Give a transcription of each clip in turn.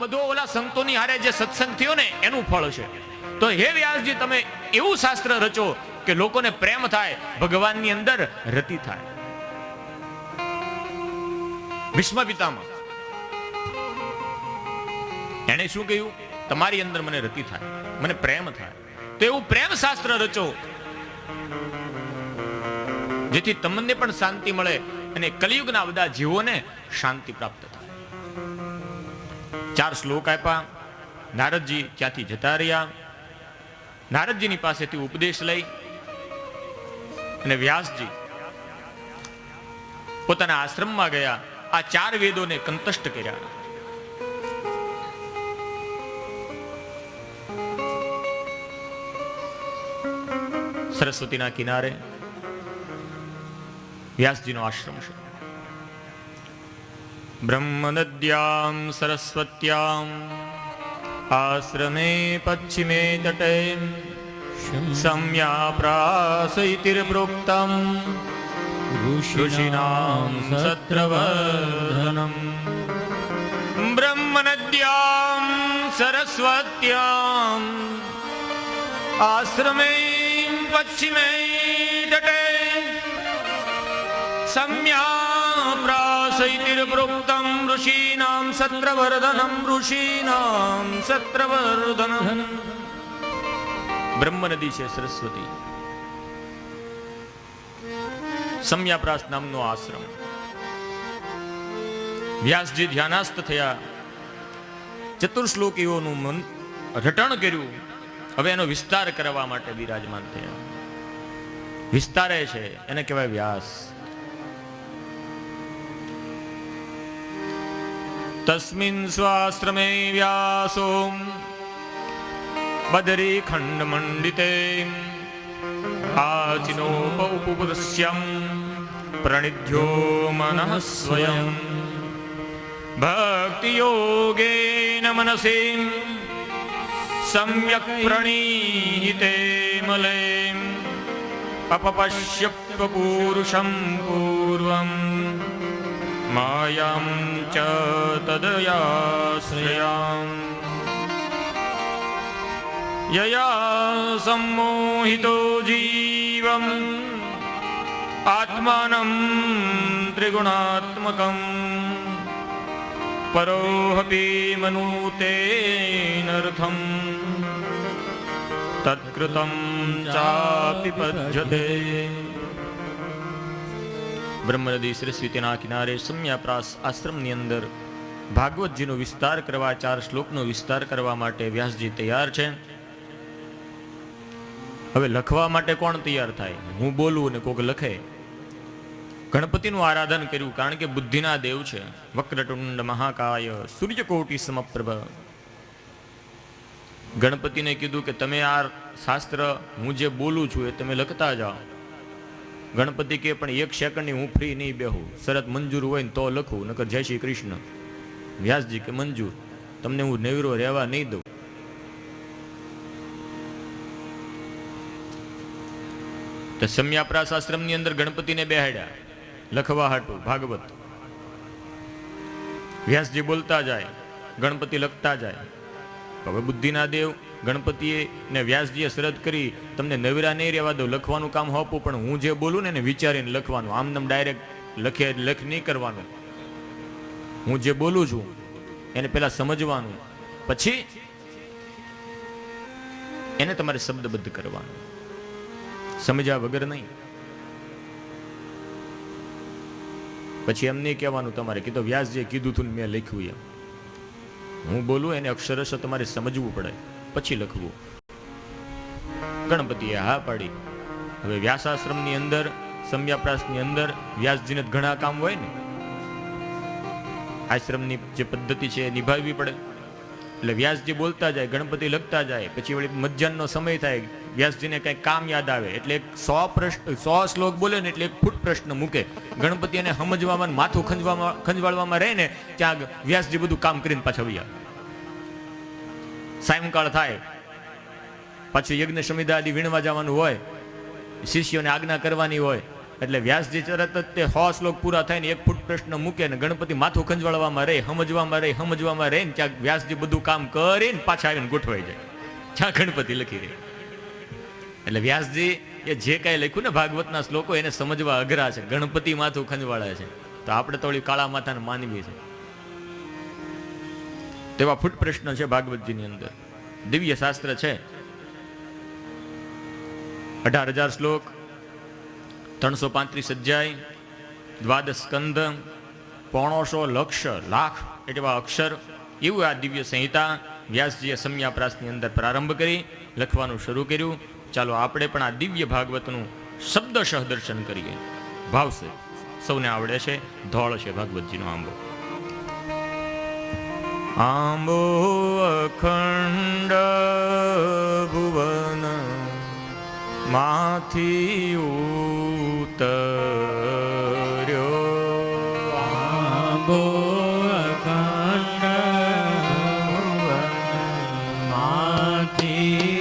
બધો ઓલા સંતોની હારે જે સત્સંગ થયો ને એનું ફળ છે. તો હે વ્યાસજી, તમે એવું શાસ્ત્ર રચો કે લોકોને પ્રેમ થાય, ભગવાનની અંદર રતિ થાય. ભીષ્મ પિતામહ એને શું કહ્યું? તમારી અંદર મને રતિ થાય, મને પ્રેમ થાય. તો એવું પ્રેમ શાસ્ત્ર રચો જેથી તમને પણ શાંતિ મળે અને કલિયુગના બધા જીવોને શાંતિ પ્રાપ્ત થાય. 4 શ્લોક આપ્યા. નારદજી ત્યાંથી જતા રહ્યા. નારદજીની પાસેથી ઉપદેશ લઈ અને વ્યાસજી પોતાના આશ્રમમાં ગયા. આ 4 વેદોને કંતષ્ટ કર્યા. સરસ્વતીના કિનારે વ્યાસજીનો આશ્રમ છે. બ્રહ્મનદ્યામ સરસ્વત્યામ આશ્રમે પશ્ચિમે તટે સમ્યાપ્રાસૈતિર્પ્રોક્તમ ઋષિણામ સત્રવર્ધનમ. બ્રહ્મનદ્યામ સરસ્વત્યામ આશ્રમે પશ્ચિમે તટે સમ્યાપ્રાસૈતિર્પ્રોક્તમ ઋષીણામ સત્રવર્ધનમ. ઋષીણામ સત્રવર્ધનમ. બ્રહ્મ નદી છે સરસ્વતી. સમ્યાપ્રાસ નામનો આશ્રમ. વ્યાસજી ધ્યાનાસ્ત થયા. ચતુર્શ્લોકીઓનું મન રટણ કર્યું. હવે એનો વિસ્તાર કરવા માટે બિરાજમાન થયા. વિસ્તારે છે એને કહેવાય વ્યાસ. તસ્મિન સ્વાશ્રમે વ્યાસો બદરી ખંડ મંડિતે આચિનોપુપસ્યમ પ્રણિધ્યો મનઃ સ્વયં ભક્તિ યોગેન મનસી સમ્યક પ્રણીહિતે મલે અપપશ્ય પુરુષમ પૂર્વમ માયામ ચ તદયાશ્રયામ યયા सम्मोहितो जीवम् आत्मानं त्रिगुणात्मकं परोऽपि मनुतेनर्थं तत्कृतं चापि पद्यते. બ્રહ્મનદી સરસ્વતીના કિનારે સમ્યાપ્રાસ આશ્રમની અંદર ભાગવતજીનો વિસ્તાર કરવા, 4 શ્લોકનો વિસ્તાર કરવા માટે વ્યાસજી તૈયાર છે. હવે લખવા માટે કોણ તૈયાર થાય? હું બોલું ને કોક લખે. ગણપતિનું આરાધન કર્યું, કારણ કે બુદ્ધિના દેવ છે. વક્રતુંડ મહાકાય સૂર્યકોટિ સમપ્રભ. ગણપતિને કીધું કે તમે આ શાસ્ત્ર હું જે બોલું છું એ તમે લખતા જાઓ. ગણપતિ કે પણ 1 સેકન્ડની હું ફ્રી નહીં બેહું, શરત મંજૂર હોય ને તો લખું, નકર જય શ્રી કૃષ્ણ. વ્યાસજી કે મંજૂર, તમને હું નવરો રહેવા નહીં દઉં. તો સમ્યાપ્રાસ આશ્રમની અંદર ગણપતિને બેહાડ્યા લખવા હાટું ભાગવત. વ્યાસજી બોલતા જાય, ગણપતિ લખતા જાય. હવે બુદ્ધિના દેવ ગણપતિએ ને વ્યાસજીએ શરત કરી, તમને નવરા નહીં રહેવા દો, લખવાનું કામ હોપું, પણ હું જે બોલું ને એને વિચારીને લખવાનું, આમ ડાયરેક્ટ લખ નહીં કરવાનું. હું જે બોલું છું એને પહેલા સમજવાનું, પછી એને તમારે શબ્દબદ્ધ કરવાનું, સમજ્યા વગર નહીં. પછી એમ નહીં કહેવાનું તમારે કે તો વ્યાસજીએ કીધું તું મેં લખ્યું એમ. હું બોલું એને અક્ષરશ તમારે સમજવું પડે, પછી લખવું. ગણપતિએ હા પાડી. હવે વ્યાસાશ્રમની અંદર, સમ્યાપ્રાસની અંદર વ્યાસજીને ઘણા કામ હોય ને, આશ્રમની જે પદ્ધતિ છે એ નિભાવવી પડે. એટલે વ્યાસજી બોલતા જાય, ગણપતિ લખતા જાય. પછી વળી મધ્યાહનનો સમય થાય, વ્યાસજીને કંઈક કામ યાદ આવે એટલે 100 શ્લોક બોલે ને એટલે 1 ફૂટ પ્રશ્ન મૂકે. ગણપતિ એને સમજવામાં, માથું ખંજવાળવામાં રહે ને ત્યાં વ્યાસજી બધું કામ કરીને પાછા આવ્યા. સાયંકાળ થાય, પાછું યજ્ઞ સમિધા આદિ વીણવા જવાનું હોય, શિષ્યોને આજ્ઞા કરવાની હોય, એટલે વ્યાસજી તરત જ તે 100 શ્લોક પૂરા થાય ને 1 ફૂટ પ્રશ્ન મૂકે ને ગણપતિ માથું ખંજવાળવામાં રહે, સમજવામાં રહે ને ત્યાં વ્યાસજી બધું કામ કરીને પાછા આવીને ગોઠવાઈ જાય, જ્યાં ગણપતિ લખી રહે. એટલે વ્યાસજી એ જે કાંઈ લખ્યું ને ભાગવતના શ્લોકો એને સમજવા અઘરા છે. ગણપતિ માથું ખંજવાળે છે તો આપણે થોડી કાળા માથાને માનવી છે. તેવા ફૂટ પ્રશ્ન છે ભાગવતજીની અંદર. દિવ્ય શાસ્ત્ર છે, 18,000 શ્લોક, 335 અધ્યાય, 12 સ્કંદ, 1.5 લાખ એવા અક્ષર, એવું આ દિવ્ય સંહિતા વ્યાસજીએ સમયાપ્રાસની અંદર પ્રારંભ કરી લખવાનું શરૂ કર્યું. ચાલો આપણે પણ આ દિવ્ય ભાગવતનું શબ્દશઃ દર્શન કરીએ. ભાવશે, સૌને આવડે છે. ધોળ છે ભાગવતજીનો આંબો. આંબો અખંડ ભુવન માથી ઉતર્યો, આંબો અખંડ ભુવન માથી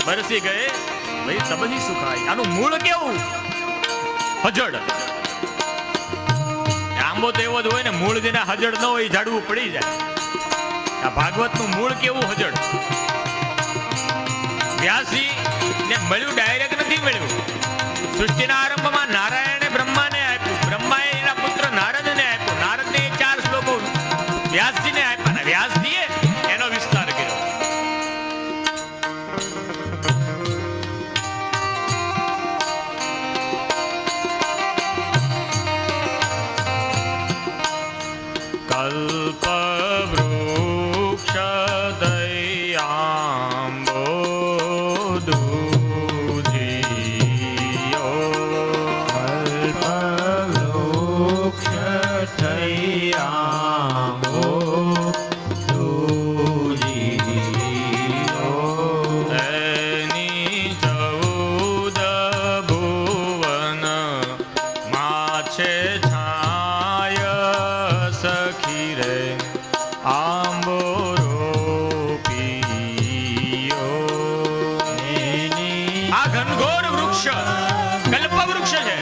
બરસી ગયે ભાઈ તબજી સુખાય. આનું મૂળ કેવું? હજડ. આંબો તો એવો જ હોય ને, મૂળ જેના હજડ ન હોય ઝાડવું પડી જાય. આ ભાગવતનું મૂળ કેવું? હજડ. વ્યાસજી ને મળ્યું ડાયરેક્ટ નથી મળ્યું. સૃષ્ટિના આરંભમાં નારાયણે બ્રહ્માને આપ્યું, બ્રહ્માએ એના પુત્ર નારદને આપ્યું, નારદને 4 શ્લોકો વ્યાસજીને આપ્યા, વ્યાસજીએ એનો વિસ્તાર કર્યો. કલ્પ વૃક્ષ દયાંબો દૂધિયો, કલ્પ વૃક્ષ દયાંબો દૂધિયો, એની 14 ભુવન માછે સખી રે આંબો રોપિયો. આ ઘનઘોર વૃક્ષ કલ્પ વૃક્ષ છે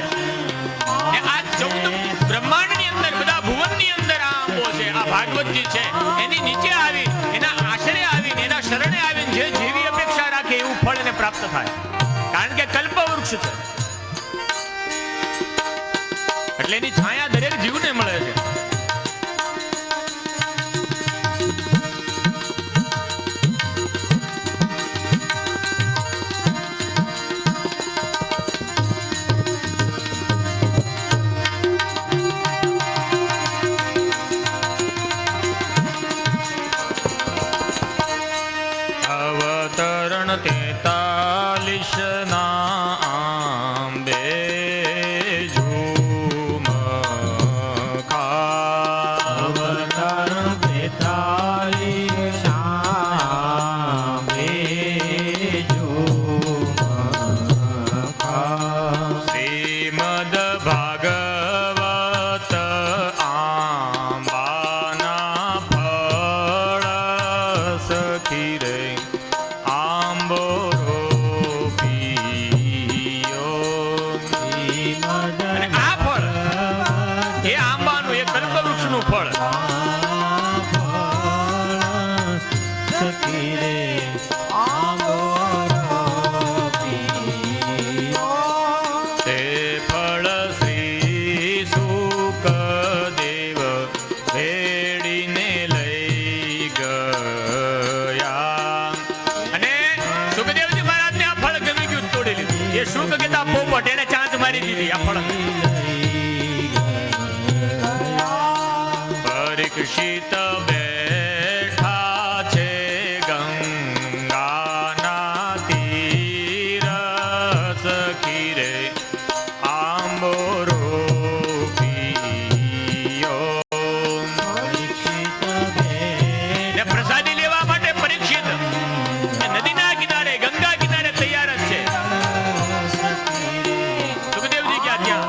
ને આ 14 બ્રહ્માંડની અંદર, બધા ભુવનની અંદર આ આંબો છે. આ ભાગવતજી છે, એની નીચે આવી, એના આશરે આવીને, એના શરણે આવીને જે જેવી અપેક્ષા રાખે એવું ફળ એને પ્રાપ્ત થાય, કારણ કે કલ્પ વૃક્ષ છે. એટલે એની છાયા દરેક જીવને મળે છે. અવતરણ 43 ના આંબે ઝુમખા. અવતરણ 43 આંબે ઝુમખા. શ્રીમદ ભાગવત આંબાના ફળ સખી રે આંબો રોપિયો. અને આ ફળ એ આંબાનું, એ કલ્પવૃક્ષનું ફળ. સખી રે આંબો રોપિયો. તે ફળ શ્રી સુકદેવ ભેડીને લઈ ગયા. અને સુખદેવજી મહારાજને આ ફળ ગમી ગયું, તોડી લીધું. એ સુખ કહેતા પોપટ, એને ચાંચ મારી દીધી આ ફળ. પરીક્ષિત બેઠા છે ગંગાના તીર સખી રે આંબો રોપિયો. ને પ્રસાદી લેવા માટે પરીક્ષિત નદીના કિનારે, ગંગા કિનારે તૈયાર જ છે. સુખદેવજી ક્યાં ત્યાં?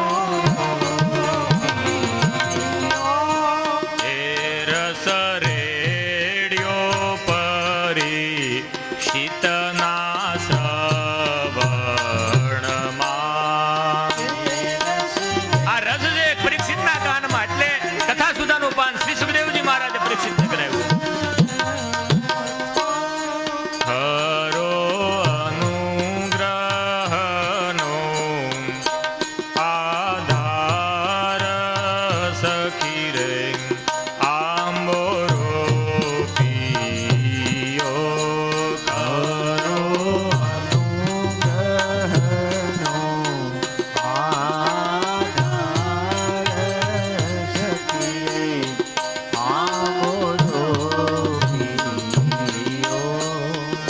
એ રસ રેડિયો પરીક્ષિતના શ્રવણમાં. આ રસ છે પરીક્ષિતના કાનમાં, એટલે કથા સુધાનું પાન શ્રી સુખદેવજી મહારાજે પરીક્ષિતને કરાવ્યું. હરો અનુગ્રહનો આધાર સખી રે આંબો રોપિયો. કરો અનુગ્રહનો આધાર સખી રે આંબો રોપિયો.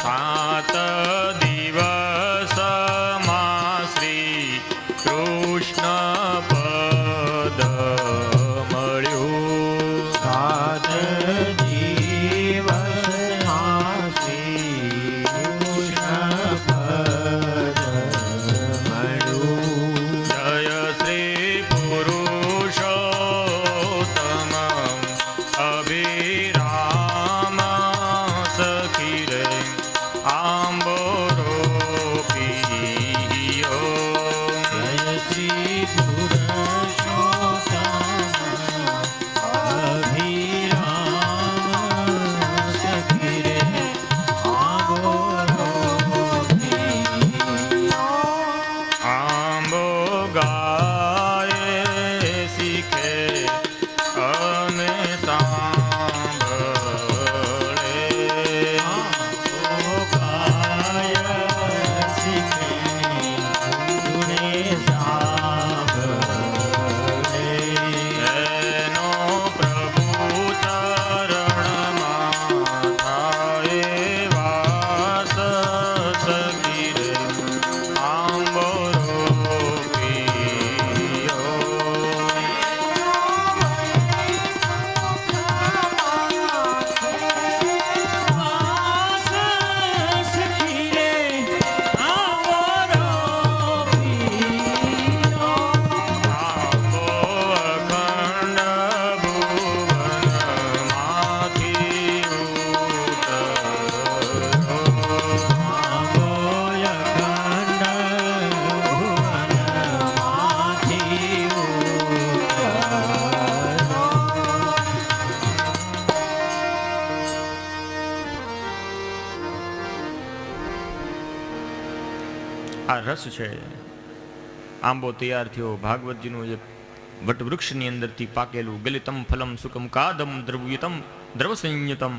7 દિવસમાં શ્રી કૃષ્ણ પદ મળ્યું. 7 દિવસમાં શ્રી કૃષ્ણ પદ મળ્યું. જય શ્રી પુરુષોત્તમ અભિરામ સખી રે આંબો આ રસ છે. આંબો તૈયાર થયો, ભાગવતજીનું એક વટવૃક્ષની અંદરથી પાકેલું, ગલિતમ ફલમ સુકમ કાદમ દ્રવ્યુતમ દ્રવસંયુતમ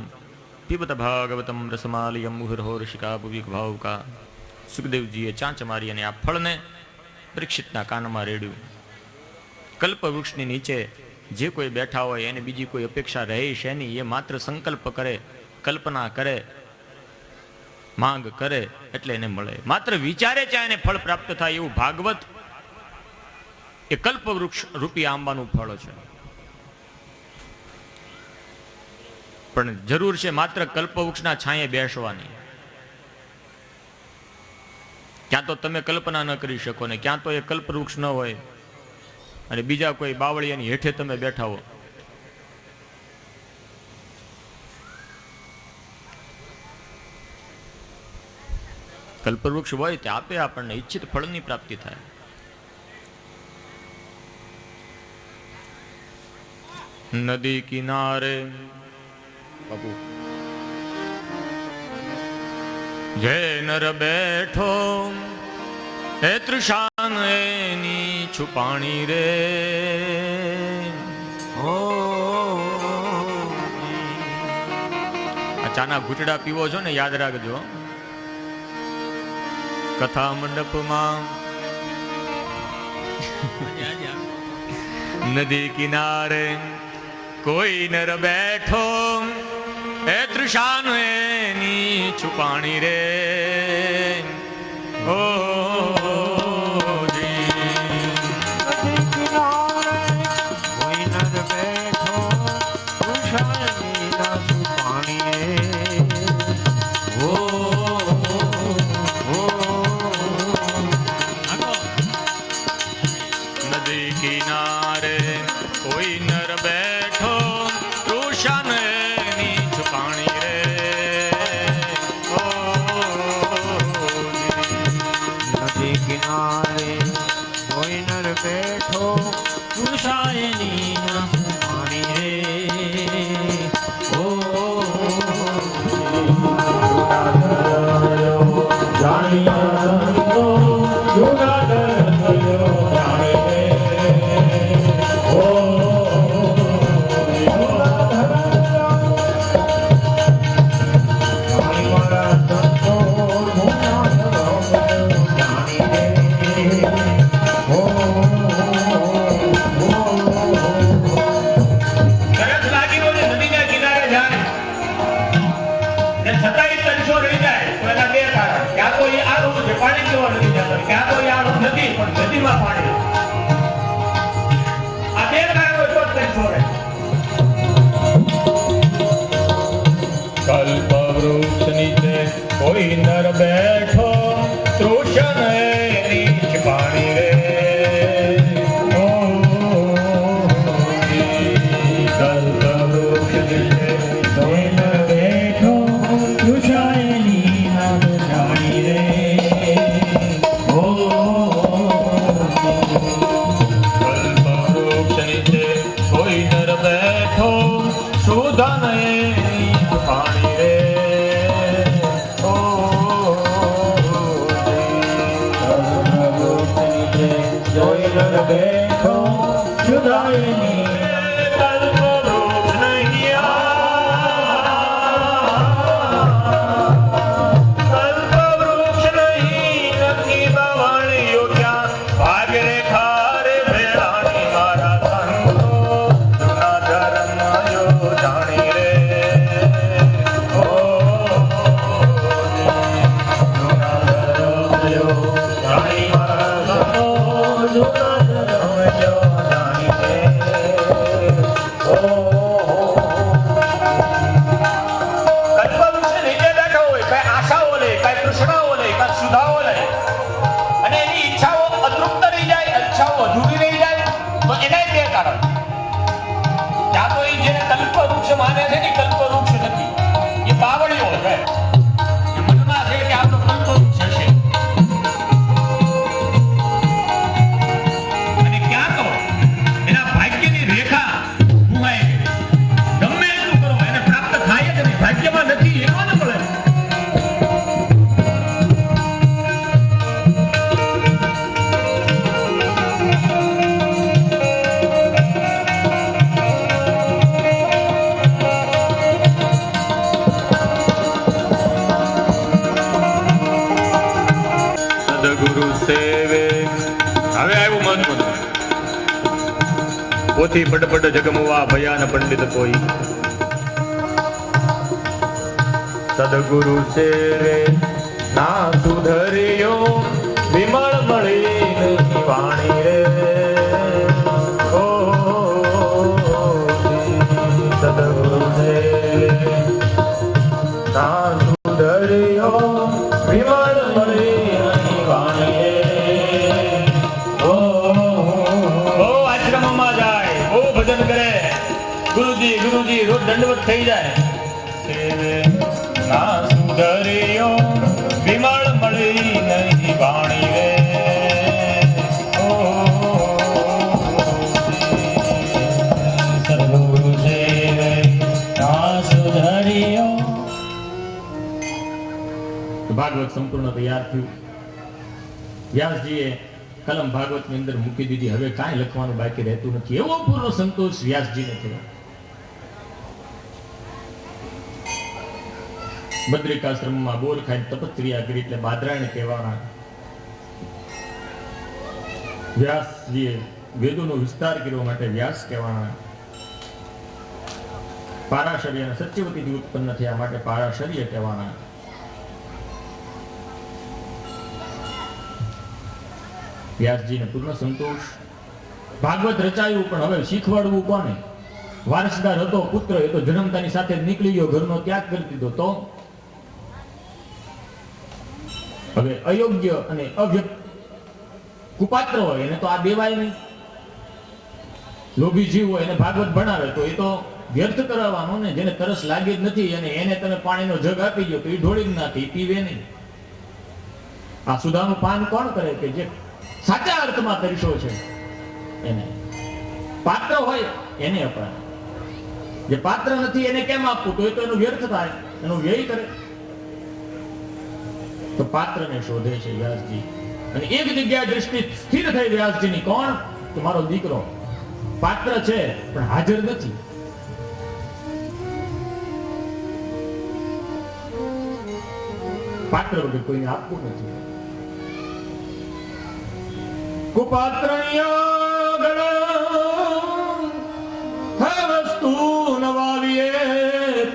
પીબત ભાગવતમ રસમાલયમ મુહુર્હો ઋષિકા ભુવિક ભાવકા. સુખદેવજીએ ચાંચ મારી અને આ ફળને પરીક્ષિતના કાનમાં રેડ્યું. કલ્પવૃક્ષની નીચે જે કોઈ બેઠા હોય એને બીજી કોઈ અપેક્ષા રહે છે નહીં. એ માત્ર સંકલ્પ કરે, કલ્પના કરે, માંગ કરે એટલે એને મળે. માત્ર વિચારે ચાહે એને ફળ પ્રાપ્ત થાય. એવું ભાગવત એ કલ્પવૃક્ષ રૂપી આંબાનું ફળ છે. પણ જરૂર છે માત્ર કલ્પવૃક્ષના છાંયે બેસવાની. ક્યાં તો તમે કલ્પના ન કરી શકો ને ક્યાં તો એ કલ્પવૃક્ષ ન હોય અને બીજા કોઈ બાવળિયાની હેઠે તમે બેઠા હો. કલ્પવૃક્ષ હોય તે આપે આપણને ઈચ્છિત ફળની પ્રાપ્તિ થાય. નદી કિનારે બાપુ જે નર બેઠો હે તૃષાન એની છુપાણી રે. આ ચાના ઘૂંટડા પીવો છો ને યાદ રાખજો. કથા મંડપમાં નદી કિનારે કોઈ નર બેઠો હે તૃષાન એની છુપાણી રે. ઓ જાણી સદગુરુ સેવે. હવે આવ્યું મહત્વનું. પોથી પટપટ જગમવા ભયાન પંડિત કોઈ. સદગુરુ સેવે ના સુધર્યો વિમળ મળી નહીં વાણી રે. ઓ સદગુરુ સેવે ના સુધર્યો વિમળ મળી નહીં વાણી રે. ઓ આશ્રમમાં જાય, ઓ ભજન કરે, ગુરુજી ગુરુજી રોજ દંડવત થઈ જાય. ના સુધર્યો વિમળ મળી નહીં વાણી રે. સદગુરુ સેવે ના સુધર્યો. ભાગવત સંપૂર્ણ તૈયાર થયું. વ્યાસજીએ કલમ ભાગવતની અંદર મૂકી દીધી. હવે કાંઈ લખવાનું બાકી રહેતું નથી. એવો પૂર્ણ સંતોષ વ્યાસજીને થયો. બદ્રિકાશ્રમમાં બોર ખાઈને તપસ્યા કરી એટલે બાદરાયણ કહેવાના. વ્યાસજીએ વેદોનો વિસ્તાર કરવા માટે વ્યાસ કહેવાના. પારાશર્ય અને સત્યવતીથી ઉત્પન્ન થયા માટે પારાશર્ય કહેવાના. વ્યાસજીને પૂર્ણ સંતોષ. ભાગવત રચાયું, પણ હવે શીખવાડવું કોને? વારસદાર હતો પુત્ર, એ તો જન્મતાની સાથે જ નીકળી ગયો, ઘરનો ત્યાગ કરી દીધો. તો હવે અયોગ્ય અને અવ્યક્ત કુપાત્ર હોય એને તો આ દેવાય નહીં. લોભી જીવ હોય એને ભાગવત ભણાવે તો એ તો વ્યર્થ કરાવવાનો ને. જેને તરસ લાગી જ નથી અને એને તમે પાણીનો જગ આપી ગયો તો એ ઢોળી જ નાખી, પીવે નહીં. આ સુધાનું પાન કોણ કરે? કે જે સાચા અર્થમાં તરીસો છે એને. પાત્ર હોય એને અપાય. જે પાત્ર નથી એને કેમ આપવું? તો એ તો એનો વ્યર્થ થાય, એનો વ્યય કરે. તો પાત્રને શોધે છે વ્યાસજી. અને એક જગ્યાએ દ્રષ્ટિ સ્થિર થઈ વ્યાસજીની. કોણ? તો મારો દીકરો પાત્ર છે પણ હાજર નથી. પાત્ર વગર કોઈને આપવું નથી. કુપાત્ર વસ્તુ નવાવીએ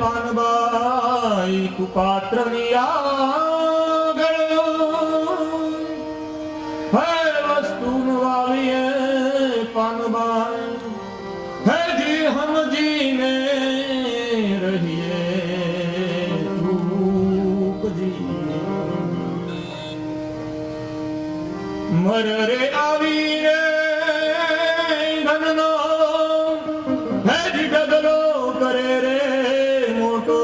પાનબાઈ. કુપાત્ર વસ્તુ નવાવીએ પાનબાઈ. હજી હમજીને રહીએ ચૂપજી. મર રે આવી રે ધનનો હજી ડગલો કરે રે મોટો.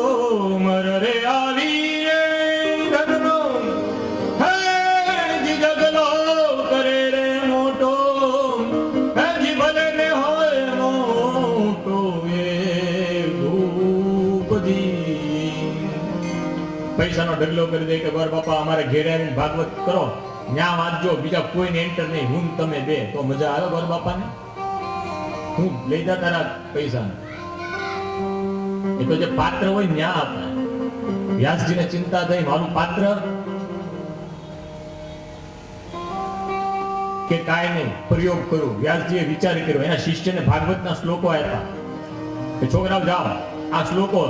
મર રે આવી રે ધનનો હજી ડગલો કરે રે મોટો. હજી ભલે ને હોય મોટો એ ભૂપજી. પૈસાનો ઢગલો કરી દે કે બર બાપા અમારે ઘેરે આવીને ભાગવત કરો, ન્યા વાંચજો, બીજા કોઈને એન્ટર નહીં, હું તમે બે, તો મજા આવે બર બાપાને? હું લઈ જા તારા પૈસા. એ તો જે પાત્ર હોય ન્યા આપે. વ્યાસજીને ચિંતા થઈ, મારું પાત્ર કે કાંઈ નહીં, પ્રયોગ કરું. વ્યાસજીએ વિચાર કર્યો. એના શિષ્યને ભાગવતના શ્લોકો આપ્યા કે છોકરાઓ જાઓ, આ શ્લોકો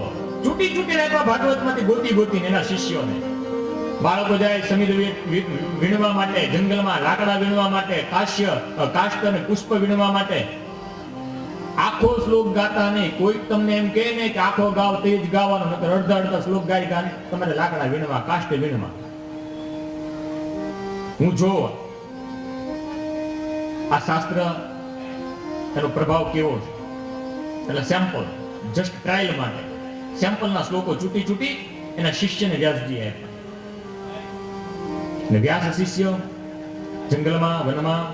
ચૂંટી ચૂંટીને આપ્યા ભાગવતમાંથી, ગોતી ગોતીને એના શિષ્યોને. બાળકો જાય સમિધ વીણવા માટે, જંગલમાં લાકડા વીણવા માટે, કાષ્ટ અને પુષ્પ વીણવા માટે. આખો શ્લોક ગાતા નહીં. કોઈ તમને એમ કહે ને કે આખો ગાવ તે જ ગાવાનો, નકર અડધા અડધા શ્લોક ગાઈ ગાને તમારે લાકડા વીણવા, કાષ્ટ વીણવા. હું જોઉં આ શાસ્ત્ર એનો પ્રભાવ કેવો છે. એટલે સેમ્પલ, જસ્ટ ટ્રાયલ માટે સેમ્પલના શ્લોકો ચૂંટી ચૂંટી એના શિષ્યને વ્યાસજી આપ્યા. ને વ્યાસ શિષ્ય જંગલમાં વનમાં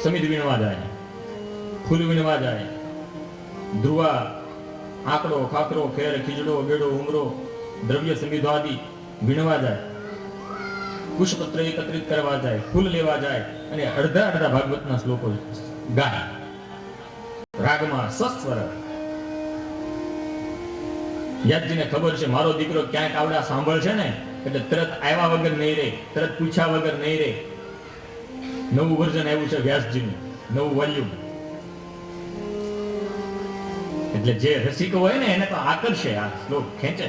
સમિધ વીણવા જાય, ફૂલ વીણવા જાય, ધ્રુવા, આંકડો, ખાકરો, ખેર, ખીજડો, બેડો, ઉમરો, દ્રવ્ય સમિધો આદિ વીણવા જાય, પુષ્પત્ર એકત્રિત કરવા જાય, ફૂલ લેવા જાય અને અડધા અડધા ભાગવતના શ્લોકો ગાય રાગમાં સસ્વર. વ્યાસજીને ખબર છે મારો દીકરો ક્યાંક આવડા સાંભળશે ને એટલે તરત આવ્યા વગર નહીં રહે, તરત પૂછ્યા વગર નહીં રહે. નવું વર્ઝન આવ્યું છે વ્યાસજીનું, નવું વોલ્યુમ. એટલે જે રસિક હોય ને એને તો આકર્ષે, આ શ્લોક ખેંચે.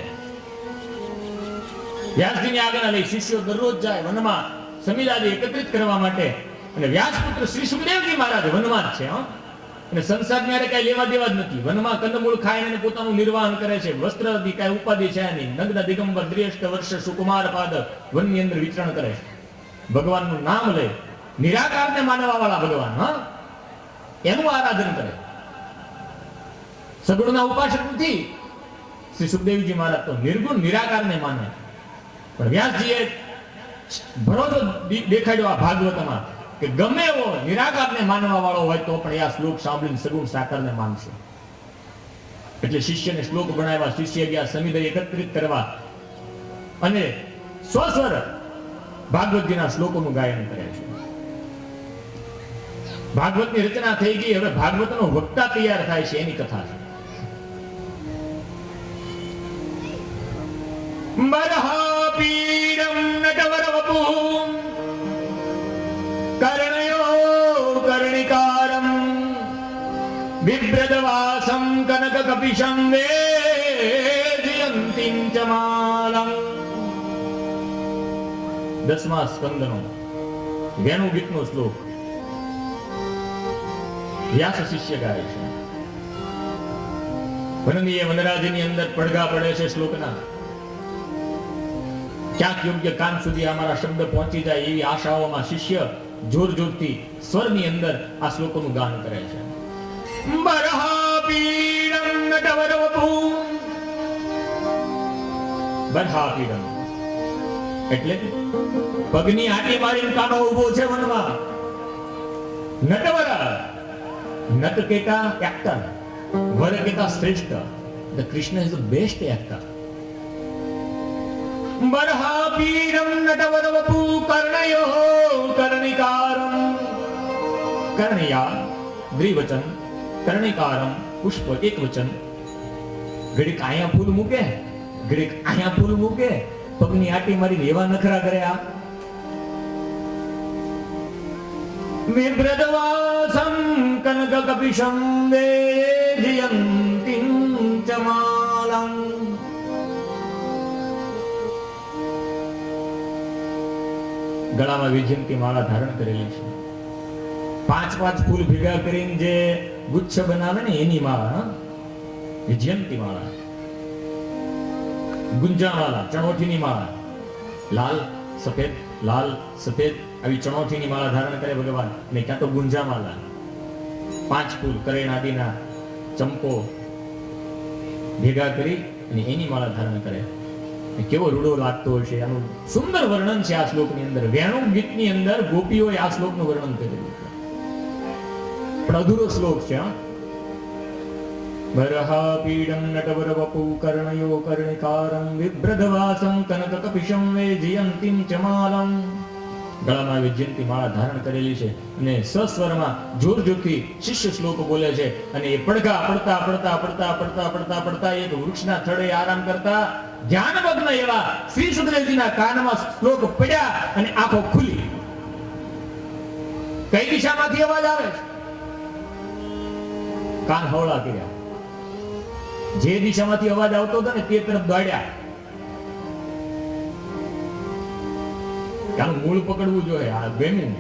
વ્યાસજીની આજ્ઞા લઈ શિષ્યો દરરોજ જાય વનમાં સમિદાદી એકત્રિત કરવા માટે. અને વ્યાસપુત્ર શ્રી સુખદેવજી મહારાજ વનમાં જ છે. અને સંસારની હારે કઈ લેવા દેવા જ નથી. વનમાં કંદમૂળ ખાઈને પોતાનું નિર્વાહન કરે છે. વસ્ત્ર દી કઈ ઉપાધિ છે નહીં. નગ્ન દિગંબર દ્રેષ્ટ વર્ષ સુકુમાર પાદ વનની અંદર વિચરણ કરે છે. ભગવાનનું નામ લે, નિરાકારને માનવા વાળા ભગવાન, એનું આરાધન કરે. સગુણના ઉપાસક નથી. શ્રી સુખદેવજી મહારાજ તો નિર્ગુણ નિરાકારને માને. પણ વ્યાસજીએ ભરોસો દેખાડ્યો આ ભાગવતમાં કે ગમે એવો નિરાકારને માનવા વાળો હોય તો પણ આ શ્લોક સાંભળીને સગુણ સાકારને માનશે. એટલે શિષ્યને શ્લોક ભણાવ્યા. શિષ્ય ગયા સમિદય એકત્રિત કરવા અને સ્વસ્વર ભાગવતજીના શ્લોકોનું ગાયન કરે છે. ભાગવતની રચના થઈ ગઈ. હવે ભાગવતનો વક્તા તૈયાર થાય છે, એની કથા છે. મરહાપીડમ નટવરવપું કર્ણયો કર્ણિકારમ બિભ્રદવાસં કનકકપિશં વેદયંતિં ચ માલં. 10મા સ્કંદનો વેણુ ગીતનો શ્લોક વ્યાસ શિષ્ય ગાય છે. વનનીય વનરાજની અંદર પડઘા પડે છે શ્લોકના. ક્યાંક યોગ્ય કાન સુધી અમારા શબ્દ પહોંચી જાય એવી આશાઓમાં શિષ્ય જોર જોરથી સ્વરની અંદર આ શ્લોકોનું ગાન કરે છે. બરહાપીડમ નટવરવપું. બરહાપીડમ એટલે પગની આટી મારીને કાનો ઉભો છે વનમાં. નટવર, નટ કેતા એક્ટર, વર કેતા શ્રેષ્ઠ. The Krishna is the best actor. બરહાપીડમ નટવરવપુ કર્ણયો કર્ણિકારમ. કર્ણયા દ્વિવચન, કર્ણિકારમ પુષ્પ એક વચન. ઘડીક અહીંયા ફૂલ મૂકે, ઘડીક અહીંયા ફૂલ મૂકે, પગની આટી મારીને એવા નખરા કરે. આ વિભ્રદવાસં કનકકપિશં વેદયંતિં ચ માલં. ગળામાં વિજયંતી માળા ધારણ કરેલી છે. 5 ફૂલ ભેગા કરીને જે ગુચ્છ બનાવે ને એની માળા, વિજયંતી માળા. ગુંજામાલા, ચણોઠીની માળા, લાલ સફેદ લાલ સફેદ આવી ચણોઠીની માળા ધારણ કરે ભગવાન. ને ક્યાં તો ગુંજામાલા, 5 ફૂલ કરેણાદીના ચંપો ભેગા કરી અને એની માળા ધારણ કરે. કેવો રૂડો લાગતો હશે. આનું સુંદર વર્ણન છે આ શ્લોકની અંદર. વેણુ ગીતની અંદર ગોપીઓએ આ શ્લોકનું વર્ણન કરેલું છે, પણ અધૂરો શ્લોક છે. બરહાપીડમ નટવરવપુ કર્ણયો કર્ણિકારમ વિભ્રદવાસં કનકકપિશં વેદયંતિં ચ માલં. ગળામાં વિજયંતી માળા ધારણ કરેલી છે અને સસ્વરમાં જોર જોરથી શિષ્ય શ્લોક બોલે છે. અને એ પડઘા પડતા પડતા પડતા પડતા પડતા પડતા એક વૃક્ષના થડે આરામ કરતા ધ્યાનમગ્ન એવા શ્રી સુખદેવજીના કાનમાં શ્લોક પડ્યા અને આંખો ખુલી. કઈ દિશામાંથી અવાજ આવે છે? કાન હવળા કર્યા. જે દિશામાંથી અવાજ આવતો હતો ને તે તરફ દોડ્યા. આનું મૂળ પકડવું જોઈએ. આ ગમ્યું,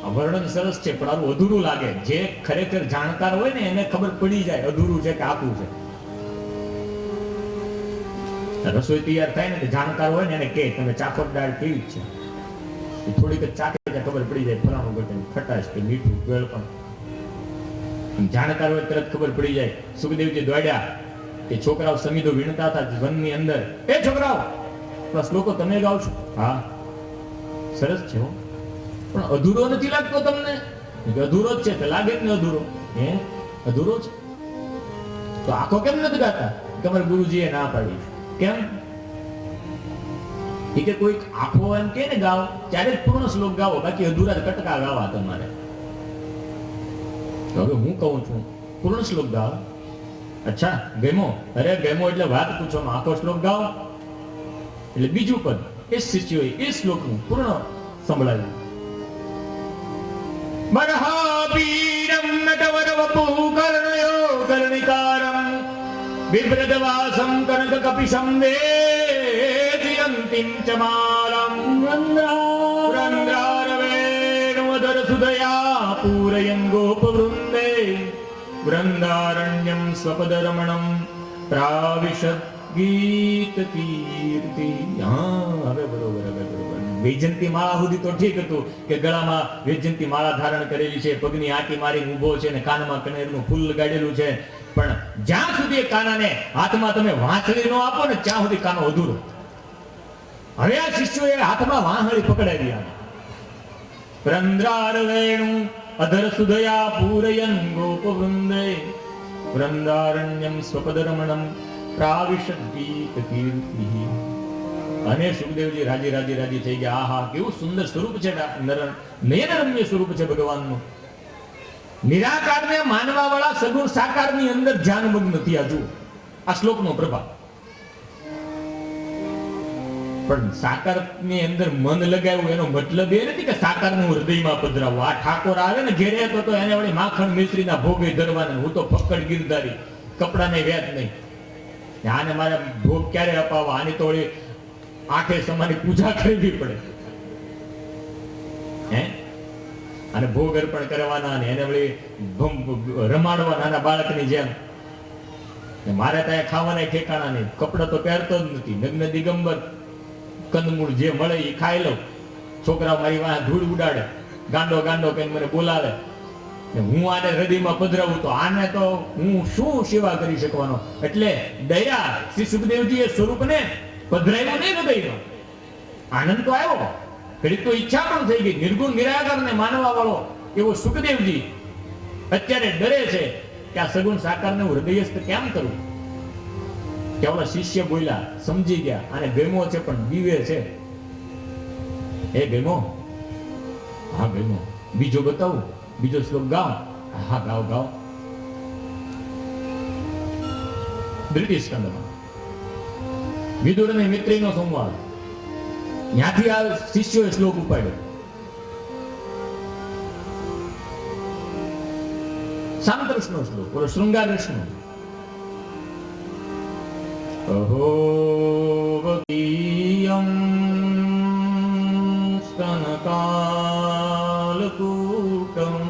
આ વર્ણન સરસ છે પણ આનું અધૂરું લાગે. જે ખરેખર જાણકાર હોય ને એને ખબર પડી જાય અધૂરું છે કે આખું છે. રસોઈ તૈયાર થાય ને જાણકાર હોય ને એને કે તમે ચાખોટ દાળ કેવી જ છે, થોડીક જ ચાખે ત્યાં ખબર પડી જાય ફલાણું ઘટે ખટાશ કે મીઠું ગળ પણ. જાણકાર હોય તરત ખબર પડી જાય. સુખદેવજી દોડ્યા. તે છોકરાઓ સમિધો વીણતા હતા વનની અંદર. એ છોકરાઓ, બસ લોકો તમે ગાવ છો? હા સરસ છે હો, પણ અધૂરો નથી લાગતો તમને? અધૂરો જ છે. તો લાગે જ ને અધૂરો. હે અધૂરો છે તો આખો કેમ નથી ગાતા? તમારા ગુરુજીએ ના પાડી. કેમ? કે કોઈ આખો એમ કે ને ગાવ ત્યારે જ પૂર્ણ શ્લોક ગાવો, બાકી અધૂરા કટકા ગાવા તમારે. તો હવે હું કહું છું પૂર્ણ શ્લોક ગાવ. અચ્છા ગેમો, અરે ગેમો એટલે વાત પૂછો, આખો શ્લોક ગાવ એટલે બીજું પદ. એ શિષ્યોએ એ શ્લોકનું પૂર્ણ સંભળાવ્યું. મરહાપીરમ નટવર વપુ કર્ણયો કર્ણિકારમ બિભ્રદવાસમ કનક કપિશમ વેદયંતિમ ચ માલમ વૃંદારવેણુવદર સુદયા પૂરયન ગોપવૃંદે વૃંદારણ્યમ સ્વપદરમણમ પ્રાવિશદ ગીત કીર્તિ. હવે બરોબર. વૈજયંતી માળા સુધી તો ઠીક હતું કે ગળામાં વૈજયંતી માળા ધારણ કરેલી છે, પગની આંટી મારી ઊભો છે ને કાનમાં કનેરનું ફૂલ લગાડેલું છે, પણ જ્યાં સુધી કાનાને હાથમાં તમે વાંસળી નો આપો ને ત્યાં સુધી કાનો અધૂરો. હવે આ શિષ્યોએ હાથમાં વાંસળી પકડાવી. રંદ્રાર વેણુ અધર સુધયા પૂરયન ગોપવૃંદે વૃંદારણ્યમ સ્વપદરમણમ પ્રાવિશદ ગીત કીર્તિ. અને સુખદેવજી રાજી થઈ ગયા. આહા, કેવું સુંદર સ્વરૂપ છે, નયનરમ્ય સ્વરૂપ છે ભગવાનનું. નિરાકારને માનવા વાળા સગુણ સાકારની અંદર ધ્યાનમગ્ન થયા. જુઓ આ શ્લોકનો પ્રભાવ. પણ સાકારની અંદર મન લગાવ્યું એનો મતલબ એ નથી કે સાકારનું હૃદયમાં પધરાવવું. આ ઠાકોર આવે ને ઘેરે તો એને વળી માખણ મિશ્રીના ભોગે ધરવાના. હું તો ફક્કડ ગીરધારી, કપડાને વ્યાજ નહીં. આને મારે ભોગ ક્યારે અપાવવા? આની તો વળી આંખે સમાની પૂજા કરવી પડે હે, અને ભોગ અર્પણ કરવાના ને એને વળી રમાડવા નાના બાળકની જેમ. મારે ત્યાં ખાવાના ઠેકાણા નહીં, કપડા તો પહેરતો જ નથી, નગ્ન દિગંબર કંદમૂળ જે મળે એ ખાઈ લઉં. છોકરા મારી વાહ ધૂળ ઉડાડે, ગાંડો કઈ મને બોલાવે, હું આને હૃદયમાં પધરાવું તો આને તો હું શું સેવા કરી શકવાનો? એટલે દયા શ્રી સુખદેવજીએ સ્વરૂપને પધરાવ્યું નહીં હૃદયમાં. આનંદ તો આવ્યો, ઘડીક તો ઈચ્છા પણ થઈ ગઈ. નિર્ગુણ નિરાકારને માનવા વાળો એવો સુખદેવજી અત્યારે ડરે છે કે આ સગુણ સાકારને હું હૃદયસ્થ કેમ કરું? કેવળ શિષ્ય બોલ્યા, સમજી ગયા, આને ગમો છે પણ બીવે છે. એ ગમો? હા ગમો. બીજો બતાવું? બીજો શ્લોક ગાઓ? હા ગાઓ. બ્રિટિશ ખંડમાં વિદુર અને મિત્રીનો સંવાદ, ત્યાંથી આ શિષ્યોએ શ્લોક ઉપાડ્યો. સામકૃષ્ણનો શ્લોક, ઓલો શૃંગાર રસનો. અહો વકીયં સ્તનકાલકૂટં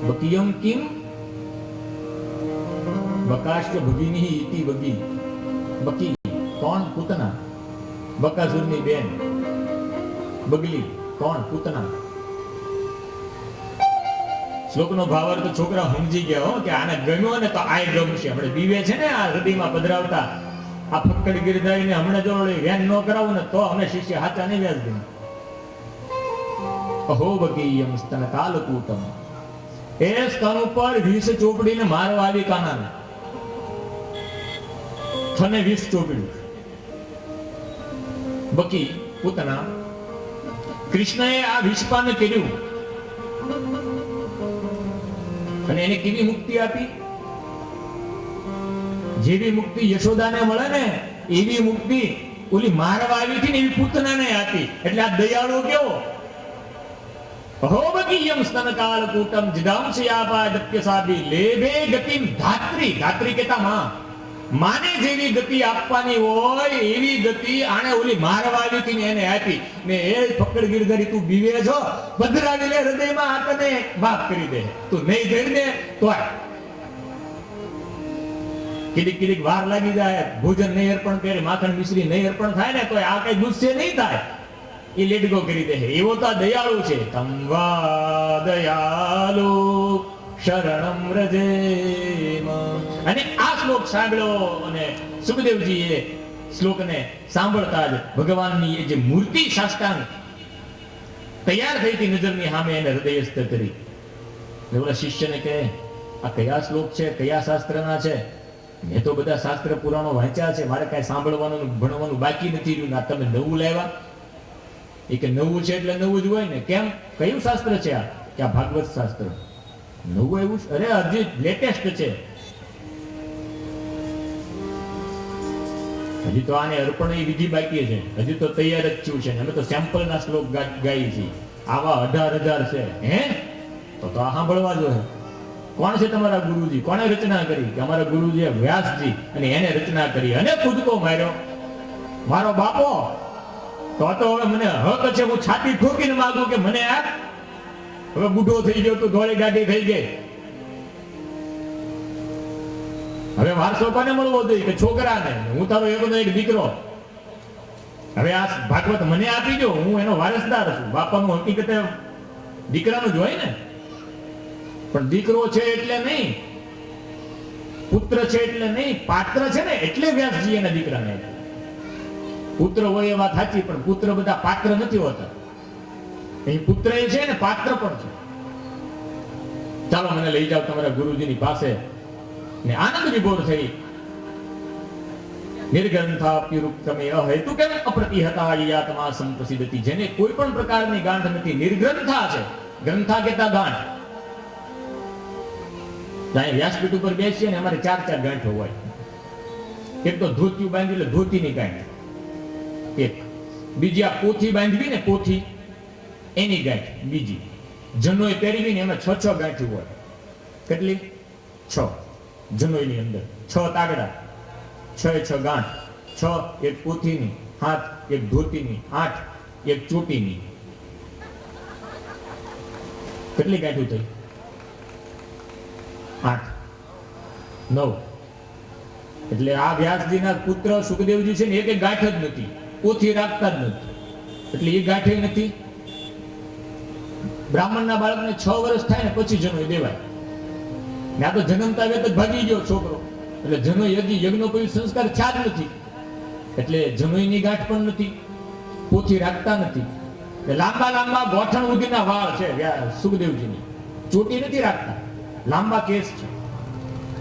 બકીયમ કિમ બકાશ્ય ભગીની ઇતિ બગી. બકી કોણ? પૂતના. બકાસુરની બેન બગલી કોણ? પૂતના. શ્લોકનો ભાવાર્થ છોકરા સમજી ગયા હો કે આને ગમ્યો ને તો આ ગમશે. આપણે બીવે છે ને આ હૃદયમાં પધરાવતા આ ફક્કડ ગિરધારીને હમણાં જો વેન ન કરાવું ને તો અમે શિષ્ય હાચા નહીં વ્યાજ દે. અહો બકીયમ સ્તન કાલકૂટમ. એ સ્તન ઉપર 20 ચોપડીને મારવા આવી કાનાને. થને 20 ચોપડી. બકી પૂતના. કૃષ્ણએ આ વિષપાન કર્યું અને એને કેવી મુક્તિ આપી? જેવી મુક્તિ યશોદાને મળે ને એવી મુક્તિ ઓલી મારવા આવી હતી ને એવી પૂતનાને આપી. એટલે આ દયાળુ કેવો? અહોબકીયમ સ્તનકાલકૂટમ જિદાંશયાપાદપ્યસાભી લેભે ગતિમ ધાત્રી. ધાત્રી કેતા માં. માને જેવી ગતિ આપવાની હોય એવી ગતિ આણે ઓલી મારવા આવી હતી ને એને આપી. ને એ ફકડ ગિરધારી તું બીવે છો, પધરાવી લે હૃદયમાં, આતને માફ કરી દે. તું નહીં ધરી દે તો કીડીક વાર લાગી જાય, ભોજન નહીં અર્પણ કરે, માખણ મિશ્રી નહીં અર્પણ થાય ને તો આ કઈ ગુસ્સે નહીં થાય, એ લેટગો કરી દે. એવો તો આ દયાળુ છે. તંવા દયાલુ શરણમ વ્રજેમ. અને આ શ્લોક સાંભળ્યો અને સુખદેવજી એ શ્લોકને સાંભળતા જ ભગવાનની એ જે મૂર્તિ સાષ્ટાંગ તૈયાર થઈ હતી નજરની સામે એને હૃદયસ્થ કરી. ઓલા શિષ્યને કહે, આ કયા શ્લોક છે, કયા શાસ્ત્રના છે? મેં તો બધા શાસ્ત્ર પુરાણો વાંચ્યા છે, મારે કઈ સાંભળવાનું ભણવાનું બાકી નથી રહ્યું. ના તમે નવું લાવ્યા? એ કે નવું છે એટલે નવું જ હોય ને. કેમ, કયું શાસ્ત્ર છે આ? કે આ ભાગવત શાસ્ત્ર. નવું એવું? અરે હજી લેટેસ્ટ છે. હજી તો આને અર્પણ વિધિ બાકી છે, હજી તો તૈયાર જ થયું છે. અમે તો સેમ્પલ ના શ્લોક ગાઈએ છીએ. આવા 18,000 છે. હે તો આ સાંભળવા જોઈએ. કોણ છે તમારા ગુરુજી? કોણે રચના કરી? કે અમારા ગુરુજી વ્યાસજી, અને એને રચના કરી અને કૂદકો માર્યો મારો બાપો. તો હવે મને હક છે, હું છાતી ઠોકીને માંગુ કે મને આ હવે બુઢો થઈ ગયો, તું ધોળી ગાડી થઈ ગઈ, હવે વારસો કોને મળવો જોઈએ? કે છોકરાને. હું તારો એક દીકરો, હવે આ ભાગવત મને આપી દો, હું એનો વારસદાર છું. બાપાનું હકીકતે દીકરાનું જ હોય ને. પણ દીકરો છે એટલે નહીં, પુત્ર છે એટલે નહીં, પાત્ર છે ને એટલે વ્યાસજી એના દીકરાને. પુત્ર હોય એ વાત સાચી, પણ પુત્ર બધા પાત્ર નથી હોતા. અહીં પુત્ર એ છે ને પાત્ર પણ છે. ચાલો મને લઈ જાઓ તમારા ગુરુજીની પાસે. ને આનંદ વિભોર થઈ. નિર્ગ્રંથાપ્યુક્તમે અહેતુકે અપ્રતિહતા યાતમા સંપ્રસિદ્ધતિ. જેને કોઈ પણ પ્રકારની ગાંઠ નથી, નિર્ગ્રંથા છે. ગ્રંથા કેતા ગાંઠ. ત્યાં વ્યાસપીઠ ઉપર બેસીએ ને અમારે 4 ગાંઠો હોય. એક તો ધોતિયું બાંધી એટલે ધોતીની ગાંઠ એક, બીજી આ પોથી બાંધવી ને પોથી એની ગાંઠ બીજી, જનોઈ પહેરવી ને એમાં 6 ગાંઠી હોય. કેટલી? 6 જનોઈની અંદર 6 તાગડા, 6 ગાંઠ, 6 એક પોથીની, 7 એક ધોતીની, 8 એક ચોટીની. કેટલી ગાંઠું થઈ? 8 9. એટલે આ વ્યાસજીના પુત્ર સુખદેવજી છે ને એક ગાંઠ જ નથી, પોથી રાખતા જ નથી, એટલે એ ગાંઠે નથી. બ્રાહ્મણના બાળકને 6 વર્ષ થાય ને પછી જનોઈ દેવાય. ને આ તો જન્મતા વેત જ ભાગી ગયો છોકરો, એટલે જનોઈ હજી યજ્ઞોપવિત સંસ્કાર થયા જ નથી, એટલે જનોઈની ગાંઠ પણ નથી, પોથી રાખતા નથી. લાંબા ગોઠણ સુધીના વાળ છે સુખદેવજીની, ચોટી નથી રાખતા, લાંબા કેસ છે.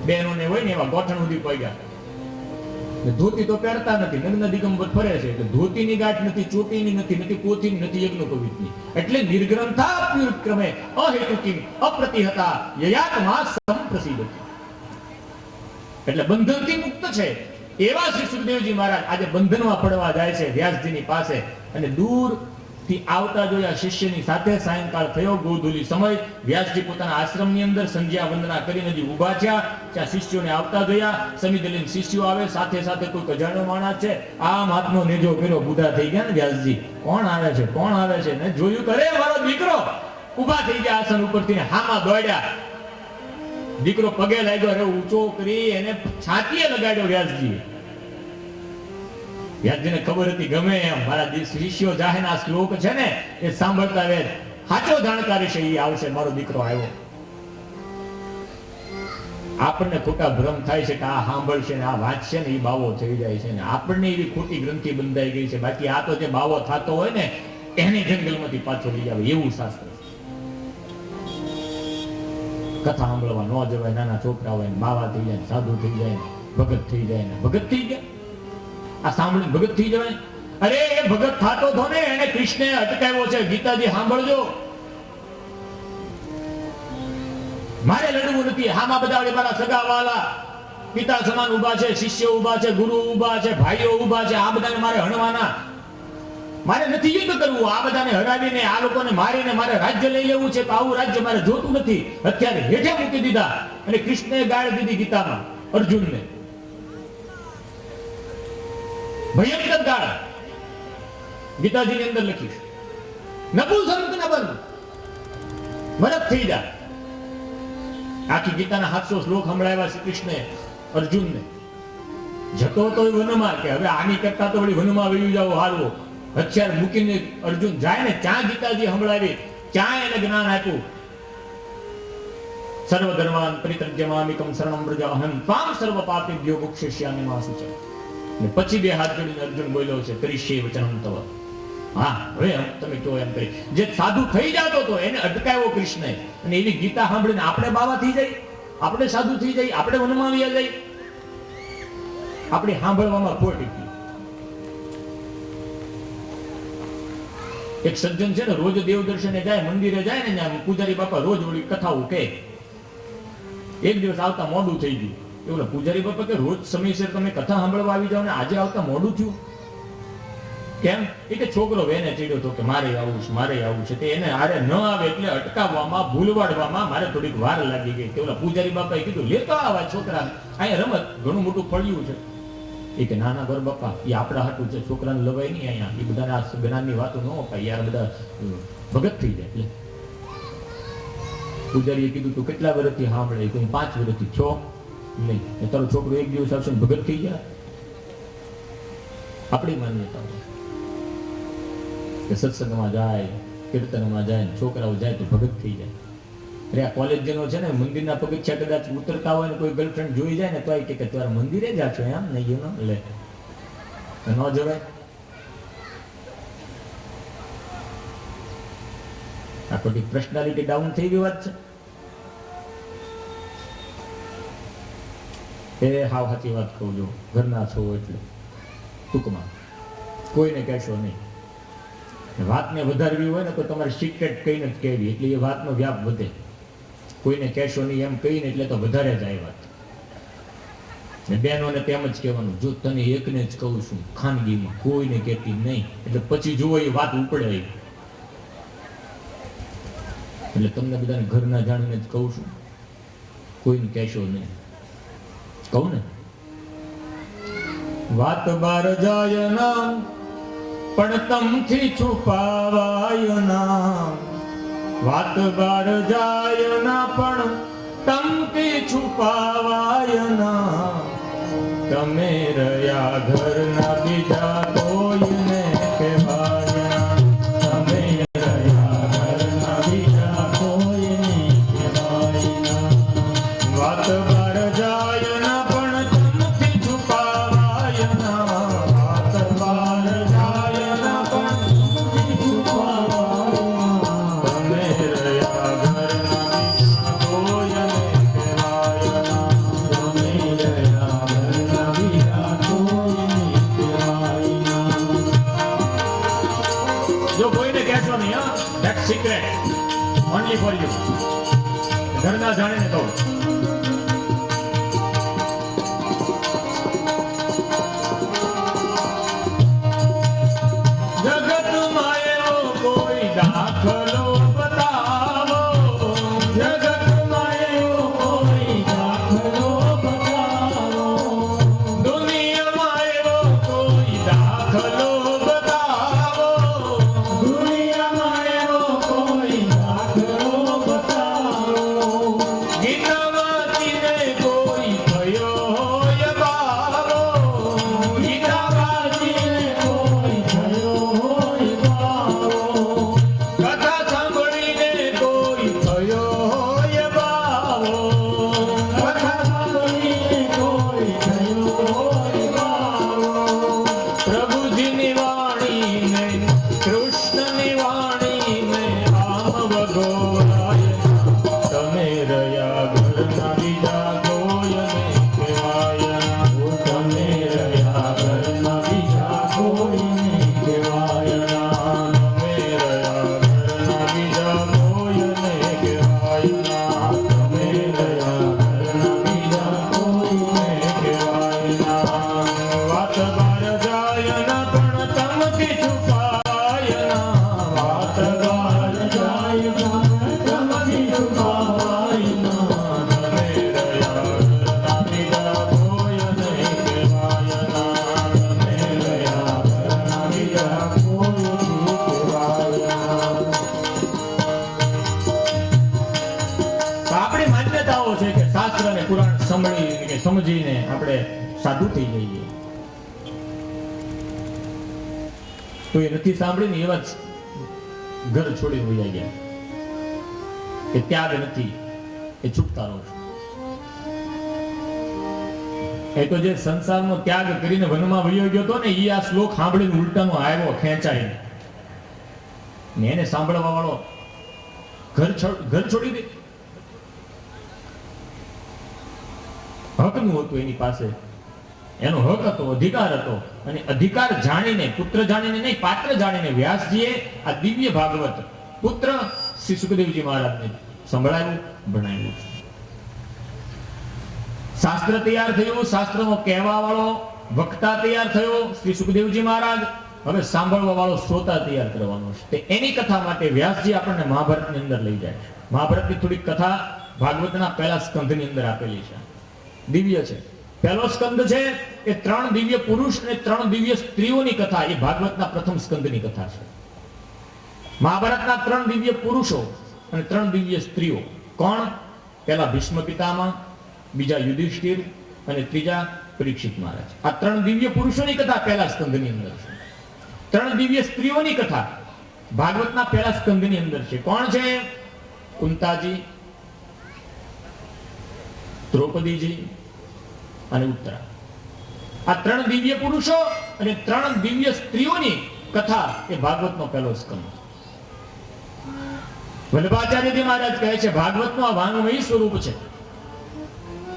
બહેનોને હોય ને એવા ગોઠણ સુધી પગ્યા. ધોતી તો પહેરતા નથી, નગ્ન દિગંબર ફરે છે. એટલે ધોતીની ગાંઠ નથી, ચોટીની નથી, પોથીની નથી, યજ્ઞોપવિતની. એટલે નિર્ગ્રંથાપ્યુક્રમે અહેતુકી અપ્રતિહતા યયાત્મા સંપ્રસિદ્ધતિ. એટલે બંધનથી મુક્ત છે એવા શ્રી સુખદેવજી મહારાજ આજે બંધનમાં પડવા જાય છે વ્યાસજીની પાસે. અને દૂરથી આવતા જોયા શિષ્યની સાથે. સાયંકાળ થયો, ગોધૂલી સમય. વ્યાસજી પોતાના આશ્રમની અંદર સંધ્યા વંદના કરીને હજી ઊભા થયા. ત્યાં શિષ્યોને આવતા જોયા. સમિધ લઈને શિષ્યો આવે, સાથે સાથે કોઈ અજાણ્યો માણસ છે. આમ હાથનો નેજો કર્યો, બુઢા થઈ ગયા ને વ્યાસજી. કોણ આવે છે, કોણ આવે છે? ને જોયું કરે મારો દીકરો. ઊભા થઈ ગયા આસન ઉપરથી, હામાં દોડ્યા. દીકરો પગે લાગ્યો, અરે ઊંચો કરી એને છાતીએ લગાડ્યો વ્યાસજી. વ્યાસજીને ખબર હતી ગમે એમ મારા શિષ્યો જાહેના શ્લોક છે ને એ સાંભળતા વેદ સાચો જાણકારી છે, એ આવશે, મારો દીકરો આવ્યો. આપણને ખોટા ભ્રમ થાય છે કે આ સાંભળશે ને આ વાંચશે ને એ બાવો થઈ જાય છે, ને આપણને એવી ખોટી ગ્રંથિ બંધાઈ ગઈ છે. બાકી આ તો જે બાવો થતો હોય ને એને જંગલમાંથી પાછો લઈ આવે એવું શાસ્ત્ર. કથા સાંભળવા ન જવાય, નાના છોકરા હોય ને બાવા થઈ જાય, સાધુ થઈ જાય, ભગત થઈ જાય ને ભગત થઈ જાય. આ સાંભળીને ભગત થઈ જવાય? અરે એ ભગત થાતો હતો ને, એને કૃષ્ણે અટકાવ્યો છે. ગીતાજી સાંભળજો. મારે લડવું નથી. હામાં બધા મારા સગા વાલા પિતા સમાન ઉભા છે, શિષ્યો ઉભા છે, ગુરુ ઉભા છે, ભાઈઓ ઉભા છે. આ બધાને મારે હણવાના. મારે નથી યુદ્ધ કરવું. આ બધાને હરાવીને આ લોકોને મારીને મારે રાજ્ય લઈ લેવું છે. આવું રાજ્ય મારે જોતું નથી. અત્યારે હેઠે મૂકી દીધા. અને કૃષ્ણે ગાળ દીધી ગીતામાં અર્જુનને, ભયંકર ગાળ. ગીતાજીની અંદર લખીશ, નપુલ સંત ન બન, મરદ થઈ જા. આખી ગીતાના 700 શ્લોક સંભળાવ્યા શ્રી કૃષ્ણે અર્જુનને. જતો તો વનમાં કે હવે આની કરતા તો વળી વનમાં વયું જાવ હારવો. હથિયાર મૂકીને અર્જુન જાય ને ત્યાં ગીતાજી સંભળાવી, ત્યાં એને જ્ઞાન આપ્યું. સર્વ ધર્માન પરિત્યજ્યમામિકમ શરણમ વ્રજાહમ ત્વામ સર્વ પાપેભ્યો મોક્ષયિષ્યામિ મા શુચિ. ને પછી બે હાથ જોડીને અર્જુન બોલ્યો છે કરીશ્યે વચનમ તવ. હા હવે તમે કહો એમ કરી. જે સાધુ થઈ જતો હતો એને અટકાવ્યો કૃષ્ણએ. અને એવી ગીતા સાંભળીને આપણે બાવા થઈ જાય, આપણે સાધુ થઈ જાય, આપણે વનમાં આવ્યા જાય. આપણે સાંભળવામાં ખોટ હતી. એક સજ્જન છે ને રોજ દેવ દર્શને જાય, મંદિરે જાય ને ત્યાં પૂજારી બાપા રોજ ઓલી કથાઓ કહે. એક દિવસ આવતા મોડું થઈ ગયું. એવું પૂજારી બાપા કે રોજ સમયસર તમે કથા સાંભળવા આવી જાવ ને આજે આવતા મોડું થયું કેમ? એ કે છોકરો વેને ચડ્યો હતો કે મારે આવું છે, મારે આવું છે. તે એને આરે ન આવે એટલે અટકાવવામાં, ભૂલવાડવામાં મારે થોડીક વાર લાગી ગઈ. તે ઓલા પૂજારી બાપાએ કીધું લેતો આવા છોકરાને, અહીંયા રમત ઘણું મોટું ફળ્યું છે. એ કે નાના ઘર બાપા એ આપણા હાટું છે, છોકરાને લવાય નહીં અહીંયા. એ બધાને આ જ્ઞાનની વાતો ન અપાય યાર, બધા ભગત થઈ જાય. એટલે પૂજારીએ કીધું તું કેટલા વર્ષથી સાંભળે? હું 5 વર્ષથી છો નહીં. તારો છોકરો એક દિવસ આવશે ને ભગત થઈ ગયા. આપણી માન્યતા કે સત્સંગમાં જાય, કીર્તનમાં જાય, છોકરાઓ જાય તો ભગત થઈ જાય. અરે આ કોલેજ જેનો છે ને મંદિરના પગથિયા કદાચ ઉતરતા હોય ને કોઈ ગર્લફ્રેન્ડ જોઈ જાય ને તો કે તમારા મંદિરે જ છો એમ નહીં ગયું લે ન જવાય. આ ખોટી પર્સનાલિટી ડાઉન થઈ ગઈ વાત છે. એ હાવ સાચી વાત કહું છું, ઘરના છો એટલે ટૂંકમાં કોઈને કહેશો નહીં. વાતને વધારવી હોય ને તો તમારે સિક્રેટ કહીને જ કહેવી, એટલે એ વાતનો વ્યાપ વધે. કોઈને કહેશો નહીં એમ કહીને એટલે તો વધારે જાય વાત. ને બહેનોને તેમ જ કહેવાનું, જો તને એકને જ કહું છું ખાનગીમાં, કોઈને કહેતી નહીં. એટલે પછી જુઓ એ વાત ઉપડે. એટલે તમને બધાને ઘરના જાણીને જ કહું છું, કોઈને કહેશો નહીં. કહું ને વાત બાર જાય ના પણ તમથી છુપાવાય ના. વાત બાર જાય ના પણ તમથી છુપાવાય ના. તમે રહ્યા ઘરના બીજા કોઈને કહેવાય ના. તમે રહ્યા ઘરના બીજા કોઈને કહેવાય ના. વાત બાર જાય ના પણ તમથી છુપાવાય ના. વાત બાર જાય ના પણ તમથી છુપાવાય ના. તમે રહ્યા ઘરના બીજા કોઈને કહેવાય ના. તમે રહ્યા ઘરના બીજા કોઈને કહેવાય ના. જો કોઈને કહેશો નહીં હા, that secret only for you. ઘરના જાણીને કહું. જગતમાં એવો કોઈ દાખલો બતાવો. જગતમાં એવો કોઈ દાખલો બતાવો. દુનિયામાં એવો કોઈ દાખલો બતાવો. દુનિયામાં એવો કોઈ દાખલો બતાવો. ગીતા વાંચીને કોઈ થયો હોય બાવો. ગીતા વાંચીને કોઈ થયો હોય બાવો. કથા સાંભળીને કોઈ થયો હોય બાવો. કથા સાંભળીને કોઈ થયો હોય બાવો. પ્રભુજીની વાણીને, કૃષ્ણની વાણીને આમ વગોરાય. તમે રહ્યા ઘરના બીજા કોઈને કહેવાય ના. તમે રહ્યા ઘરના બીજા કોઈને કહેવાય ના. તમે રહ્યા ઘરના બીજા કોઈને કહેવાય ના. તમે રહ્યા ઘરના બીજા કોઈને કહેવાય ના. વાત બાર જાય ના પણ તમથી છુપાય ના. વાત બાર જાય ના પણ તમથી છુપાય ના. તમે રહ્યા ઘરના બીજા કોઈને કહેવાય ના. તમે રહ્યા ઘરના બીજા કોઈને કહેવાય ના. તો આપણી માન્યતાઓ છે કે શાસ્ત્ર અને પુરાણ સમજીને આપણે સાધુ થઈ જઈએ. તો એ નથી સાંભળીને એવા જ ઘર છોડીને વયા ગયા કે ત્યાગ નથી એ છુટકારો છે. એ તો જે સંસારનો ત્યાગ કરીને વનમાં વયો ગયો હતો ને એ આ શ્લોક સાંભળીને ઉલટાનો આવ્યો ખેંચાઈને ને એને સાંભળવા વાળો ઘર છોડી દે. હકનું હતું એની પાસે, એનો હક હતો, અધિકાર હતો, અને અધિકાર જાણીને, પુત્ર જાણીને નહીં, પાત્ર જાણીને વ્યાસજીએ આ દિવ્ય ભાગવત પુત્ર શ્રી સુખદેવજી મહારાજને સંભળાવ્યું, ભણાવ્યું. શાસ્ત્ર તૈયાર થયું, શાસ્ત્રનો કહેવા વાળો વક્તા તૈયાર થયો શ્રી સુખદેવજી મહારાજ. હવે સાંભળવા વાળો શ્રોતા તૈયાર કરવાનો છે. એની કથા માટે વ્યાસજી આપણને મહાભારતની અંદર લઈ જાય છે. મહાભારતની થોડીક કથા ભાગવતના પહેલા સ્કંધની અંદર આપેલી છે. દિવ્ય છે. પહેલો સ્કંદ છે એ 3 દિવ્ય પુરુષ અને 3 દિવ્ય સ્ત્રીઓની કથા. એ ભાગવતના પ્રથમ સ્કંદની કથા છે. મહાભારતના 3 દિવ્ય પુરુષો અને 3 દિવ્ય સ્ત્રીઓ કોણ? પહેલા ભીષ્મ પિતામહ, બીજા યુધિષ્ઠિર અને ત્રીજા પરીક્ષિત મહારાજ. આ 3 દિવ્ય પુરુષોની કથા પહેલા સ્કંદની અંદર છે. 3 દિવ્ય સ્ત્રીઓની કથા ભાગવતના પહેલા સ્કંદની અંદર છે. કોણ છે? કુંતાજી, દ્રૌપદીજી અને ઉત્તરા. આ 3 દિવ્ય પુરુષો અને 3 દિવ્ય સ્ત્રીઓની કથા એ ભાગવતનો પહેલો સ્કંદ. વલ્લભાચાર્યજી મહારાજ કહે છે ભાગવતનું આ વાંગમય સ્વરૂપ છે.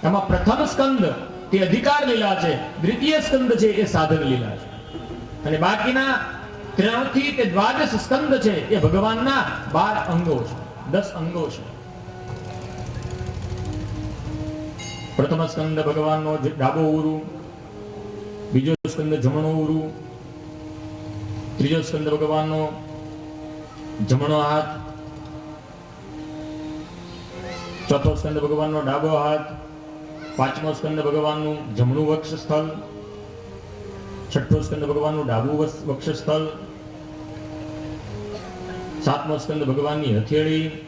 એમાં પ્રથમ સ્કંદ તે અધિકાર લીલા છે, દ્વિતીય સ્કંદ છે એ સાધન લીલા છે, અને બાકીના 3 થી તે 12 સ્કંદ છે એ ભગવાનના 12 અંગો છે, 10 અંગો છે. પ્રથમ સ્કંદ ભગવાનનો ડાબો ઉરુ, બીજો સ્કંદ જમણો ઉરુ, ત્રીજો સ્કંદ ભગવાનનો જમણો હાથ, ચોથો સ્કંદ ભગવાનનો ડાબો હાથ, પાંચમો સ્કંદ ભગવાનનું જમણું વક્ષસ્થળ, છઠ્ઠો સ્કંદ ભગવાનનું ડાબું વક્ષસ્થળ, સાતમો સ્કંદ ભગવાનની હથેળી,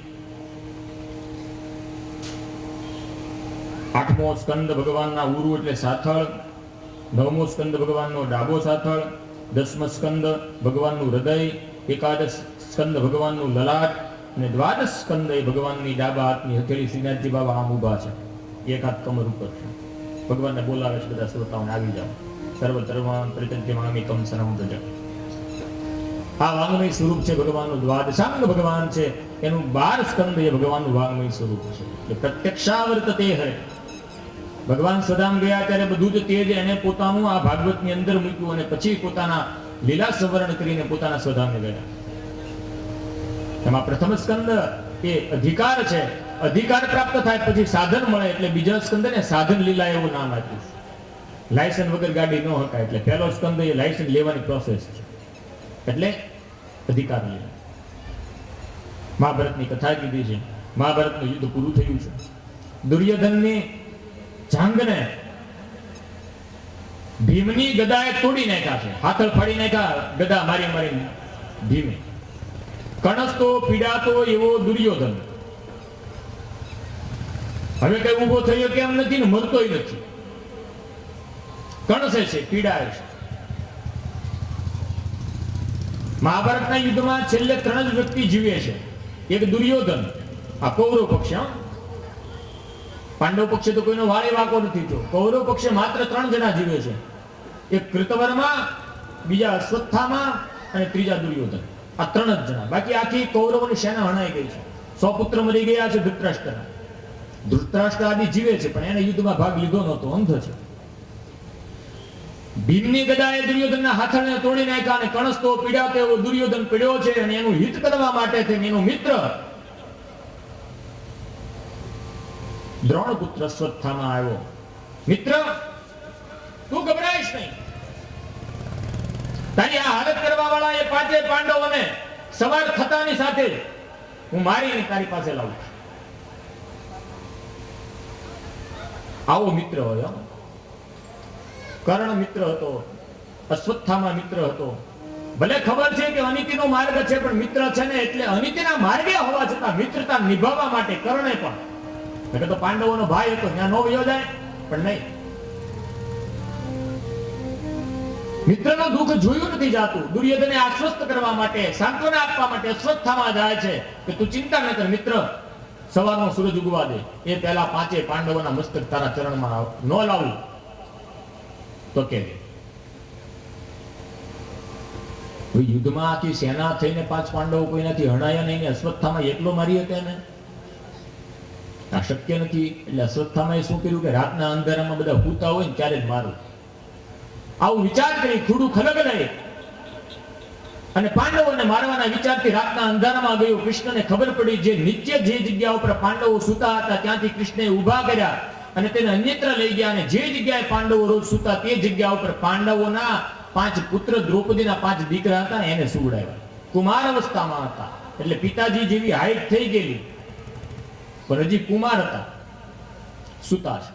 આઠમો સ્કંદ ભગવાનના ઉરુ એટલે સાથળ, નવમો સ્કંદ ભગવાનનો ડાબો સાથળ, 10મો સ્કંદ ભગવાનનું હૃદય, એકાદશ સ્કંદ ભગવાનનું લલાટ, અને 12 સ્કંદ એ ભગવાનની ડાબા હાથની હથેળી. શ્રીનાથજી બાબા આમ ઊભા છે, એક હાથ કમર ઉપર છે. ભગવાનને બોલાવે છે બધા શ્રોતાઓને, આવી જાઓ, સર્વ ધર્માન પરિત્યજ્ય કમ શરણં વ્રજ. આ વાંગમય સ્વરૂપ છે ભગવાનનું. દ્વાદશાંગ ભગવાન છે, એનું 12 સ્કંદ એ ભગવાનનું વાંગમય સ્વરૂપ છે. એટલે પ્રત્યક્ષાવર્તતે હરે. ભગવાન સદામ ગયા ત્યારે બધું જ તેજ એને પોતાનું આ ભાગવતની અંદર મૂક્યું, અને પછી પોતાના લીલા સંવરણ કરીને પોતાના સ્વધામને ગયા. એમાં પ્રથમ સ્કંદ એ અધિકાર છે. અધિકાર પ્રાપ્ત થાય પછી સાધન મળે, એટલે બીજા સ્કંદને સાધન લીલા એવું નામ આપ્યું. લાયસન્સ વગર ગાડી ન હકાય, એટલે પહેલો સ્કંદ એ લાયસન્સ લેવાની પ્રોસેસ છે, એટલે અધિકાર લીલા. મહાભારતની કથા કીધી છે. મહાભારતનું યુદ્ધ પૂરું થયું છે. દુર્યોધનની જાંગને ભીમની ગદાએ તોડી નાખ્યા છે, હાથળ ફાડી નાખ્યા ગદા મારી મારી ભીમે. કણસતો પીડાતો એવો દુર્યોધન હવે કઈ ઉભો થયો કેમ નથી ને મરતોય નથી. કણસે છે, પીડાય છે. મહાભારતના યુદ્ધમાં છેલ્લે 3 જ વ્યક્તિ જીવે છે. એક દુર્યોધન, આ કૌરવ પક્ષ. પાંડવ પક્ષે તો કોઈનો વાળી વાકો નથી થયો. કૌરવ પક્ષે માત્ર 3 જણા જીવે છે. એક કૃતવર્મા, બીજા અશ્વત્થામા અને ત્રીજા દુર્યોધન. આ 3 જ જણા. બાકી આખી કૌરવોની સેના હણાઈ ગઈ છે. 100 પુત્ર મરી ગયા છે ધૃતરાષ્ટ્રના. ધૃતરાષ્ટ્ર આદિ જીવે છે, પણ એને યુદ્ધમાં ભાગ લીધો નહોતો, અંધ છે. ભીમની ગદાએ દુર્યોધનના હાથને તોડી નાખ્યા, અને કણસતો પીડાતો એવો દુર્યોધન પીડ્યો છે, અને એનું હિત કરવા માટે થઈને એનો મિત્ર દ્રોણપુત્ર અશ્વત્થામા આવ્યો. મિત્ર, તું ગભરાઈશ નહીં. તારી આ હાલત કરવા વાળા એ 5 પાંડવોને સવાર થતાની સાથે હું મારીને તારી પાસે લાવું છું. આવો મિત્ર હોય. કર્ણ મિત્ર હતો, અશ્વત્થામા મિત્ર હતો. ભલે ખબર છે કે અનિતિનો માર્ગ છે, પણ મિત્ર છે ને એટલે અનિતિના માર્ગે હોવા છતાં મિત્રતા નિભાવવા માટે કર્ણે પણ, એટલે તો પાંડવોનો ભાઈ હતો, ત્યાં નો વયો જાય, પણ નહીં. મિત્રનું દુઃખ જોયું નથી જાતું. દુર્યોધને આશ્વસ્ત કરવા માટે, સાંત્વના આપવા માટે અશ્વત્થામાં જાય છે કે તું ચિંતા ન કર મિત્ર, સવારનો સૂરજ ઉગવા દે, એ પહેલા 5 પાંડવોના મસ્તક તારા ચરણમાં ન લાવું તો કે યુદ્ધમાં આખી સેના થઈને 5 પાંડવો કોઈનાથી હણાયા નહીં ને અશ્વત્થામાં એકલો મારી હતા ને, આ શક્ય નથી. એટલે અશ્વત્થામાએ શું કર્યું કે રાતના અંધારામાં બધા સૂતા હોય ને ત્યારે જ મારું. આવું વિચાર કરી ખુડું ખલગલાય અને પાંડવોને મારવાના વિચારથી રાતના અંધારામાં ગયું. કૃષ્ણને ખબર પડી જે નીચે જે જગ્યા ઉપર પાંડવો સૂતા હતા ત્યાંથી કૃષ્ણએ ઊભા કર્યા અને તેને અન્યત્ર લઈ ગયા અને જે જગ્યાએ પાંડવો રોજ સૂતા તે જગ્યા ઉપર પાંડવોના 5 પુત્ર, દ્રૌપદીના 5 દીકરા હતા એને સુવડાવ્યા. કુમાર અવસ્થામાં હતા એટલે પિતાજી જેવી હાઈટ થઈ ગયેલી પણ હજી કુમાર હતા, સૂતા છે.